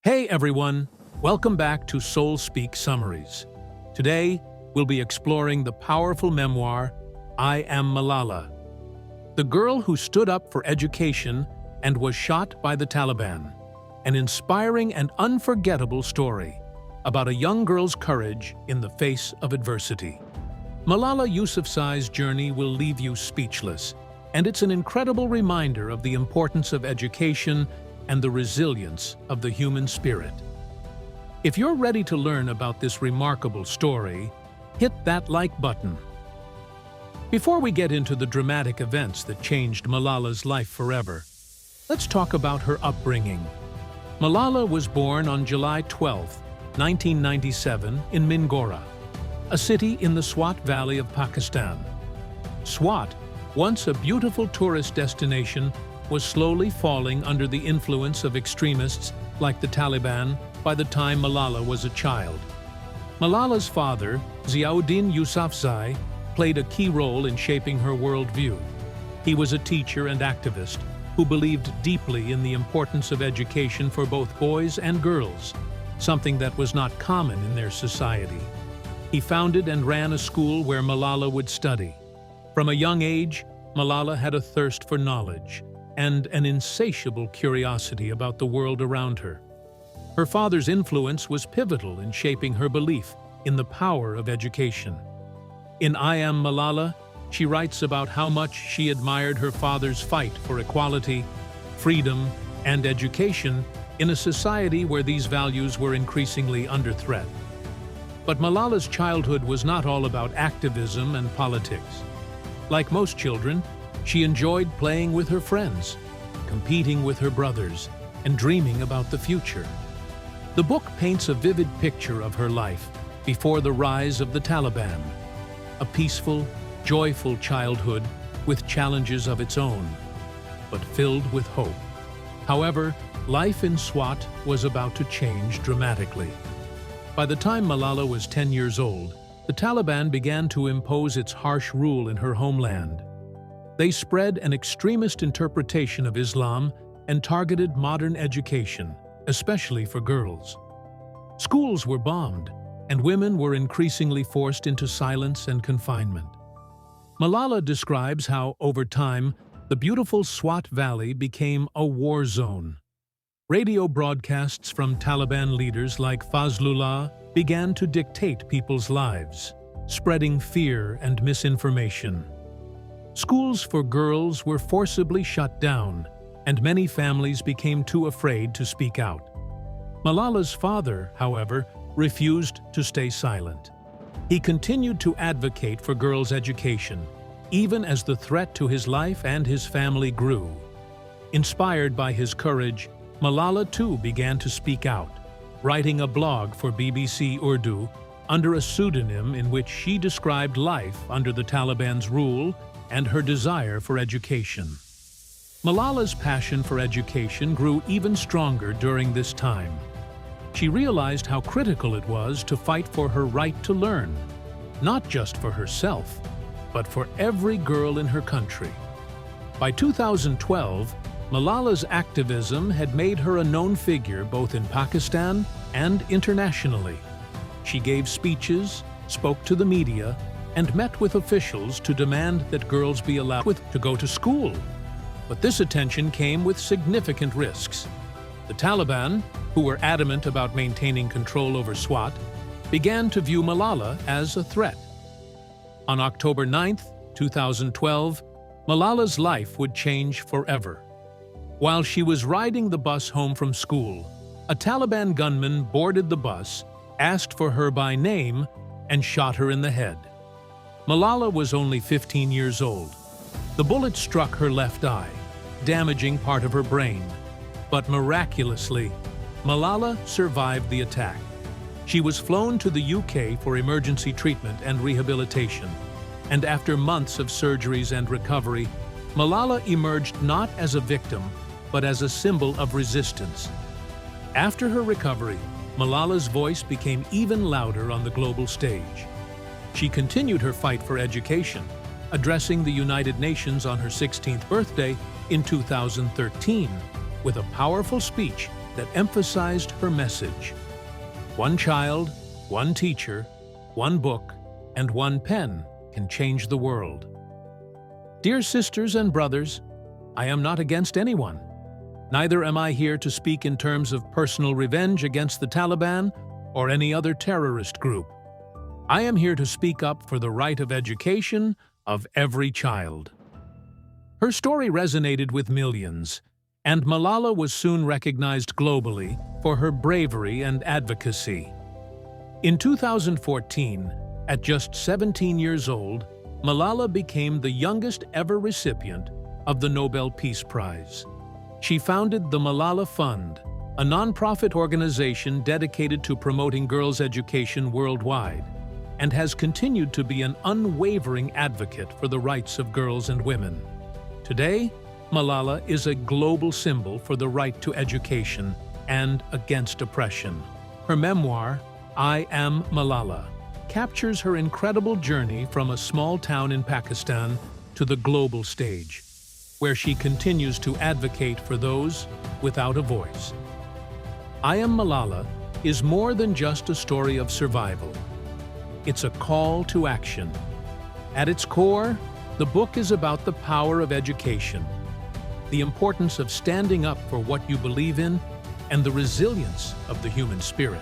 Hey everyone, welcome back to Soul Speak Summaries. Today, we'll be exploring the powerful memoir, I Am Malala, the girl who stood up for education and was shot by the Taliban, an inspiring and unforgettable story about a young girl's courage in the face of adversity. Malala Yousafzai's journey will leave you speechless, and it's an incredible reminder of the importance of education and the resilience of the human spirit. If you're ready to learn about this remarkable story, hit that like button. Before we get into the dramatic events that changed Malala's life forever, let's talk about her upbringing. Malala was born on July 12, 1997, in Mingora, a city in the Swat Valley of Pakistan. Swat, once a beautiful tourist destination, was slowly falling under the influence of extremists like the Taliban by the time Malala was a child. Malala's father, Ziauddin Yousafzai, played a key role in shaping her worldview. He was a teacher and activist who believed deeply in the importance of education for both boys and girls, something that was not common in their society. He founded and ran a school where Malala would study. From a young age, Malala had a thirst for knowledge and an insatiable curiosity about the world around her. Her father's influence was pivotal in shaping her belief in the power of education. In I Am Malala, she writes about how much she admired her father's fight for equality, freedom, and education in a society where these values were increasingly under threat. But Malala's childhood was not all about activism and politics. Like most children, she enjoyed playing with her friends, competing with her brothers, and dreaming about the future. The book paints a vivid picture of her life before the rise of the Taliban, a peaceful, joyful childhood with challenges of its own, but filled with hope. However, life in Swat was about to change dramatically. By the time Malala was 10 years old, the Taliban began to impose its harsh rule in her homeland. They spread an extremist interpretation of Islam and targeted modern education, especially for girls. Schools were bombed, and women were increasingly forced into silence and confinement. Malala describes how, over time, the beautiful Swat Valley became a war zone. Radio broadcasts from Taliban leaders like Fazlullah began to dictate people's lives, spreading fear and misinformation. Schools for girls were forcibly shut down, and many families became too afraid to speak out. Malala's father, however, refused to stay silent. He continued to advocate for girls' education, even as the threat to his life and his family grew. Inspired by his courage, Malala too began to speak out, writing a blog for BBC Urdu under a pseudonym in which she described life under the Taliban's rule and her desire for education. Malala's passion for education grew even stronger during this time. She realized how critical it was to fight for her right to learn, not just for herself, but for every girl in her country. By 2012, Malala's activism had made her a known figure both in Pakistan and internationally. She gave speeches, spoke to the media, and met with officials to demand that girls be allowed to go to school. But this attention came with significant risks. The Taliban, who were adamant about maintaining control over Swat, began to view Malala as a threat. On October 9, 2012, Malala's life would change forever. While she was riding the bus home from school, a Taliban gunman boarded the bus, asked for her by name, and shot her in the head. Malala was only 15 years old. The bullet struck her left eye, damaging part of her brain. But miraculously, Malala survived the attack. She was flown to the UK for emergency treatment and rehabilitation, and after months of surgeries and recovery, Malala emerged not as a victim, but as a symbol of resistance. After her recovery, Malala's voice became even louder on the global stage. She continued her fight for education, addressing the United Nations on her 16th birthday in 2013 with a powerful speech that emphasized her message. One child, one teacher, one book, and one pen can change the world. Dear sisters and brothers, I am not against anyone. Neither am I here to speak in terms of personal revenge against the Taliban or any other terrorist group. I am here to speak up for the right of education of every child. Her story resonated with millions, and Malala was soon recognized globally for her bravery and advocacy. In 2014, at just 17 years old, Malala became the youngest ever recipient of the Nobel Peace Prize. She founded the Malala Fund, a nonprofit organization dedicated to promoting girls' education worldwide, and has continued to be an unwavering advocate for the rights of girls and women. Today, Malala is a global symbol for the right to education and against oppression. Her memoir, I Am Malala, captures her incredible journey from a small town in Pakistan to the global stage, where she continues to advocate for those without a voice. I Am Malala is more than just a story of survival. It's a call to action. At its core, the book is about the power of education, the importance of standing up for what you believe in, and the resilience of the human spirit.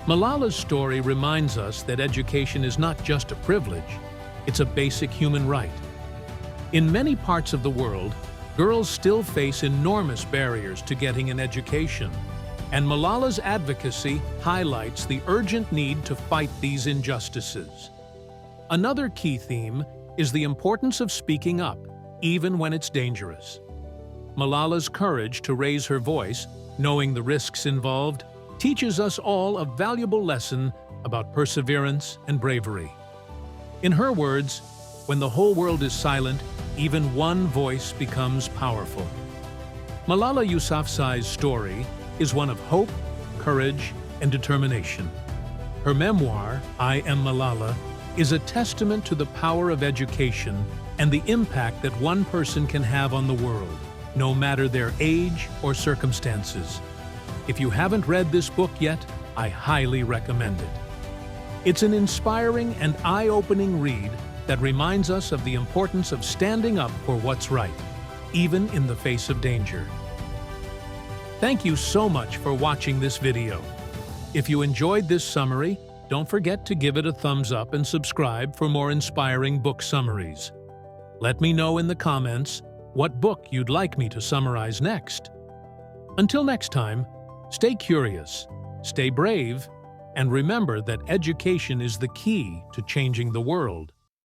Malala's story reminds us that education is not just a privilege, it's a basic human right. In many parts of the world, girls still face enormous barriers to getting an education, and Malala's advocacy highlights the urgent need to fight these injustices. Another key theme is the importance of speaking up, even when it's dangerous. Malala's courage to raise her voice, knowing the risks involved, teaches us all a valuable lesson about perseverance and bravery. In her words, when the whole world is silent, even one voice becomes powerful. Malala Yousafzai's story is one of hope, courage, and determination. Her memoir, I Am Malala, is a testament to the power of education and the impact that one person can have on the world, no matter their age or circumstances. If you haven't read this book yet, I highly recommend it. It's an inspiring and eye-opening read that reminds us of the importance of standing up for what's right, even in the face of danger. Thank you so much for watching this video. If you enjoyed this summary, don't forget to give it a thumbs up and subscribe for more inspiring book summaries. Let me know in the comments what book you'd like me to summarize next. Until next time, stay curious, stay brave, and remember that education is the key to changing the world.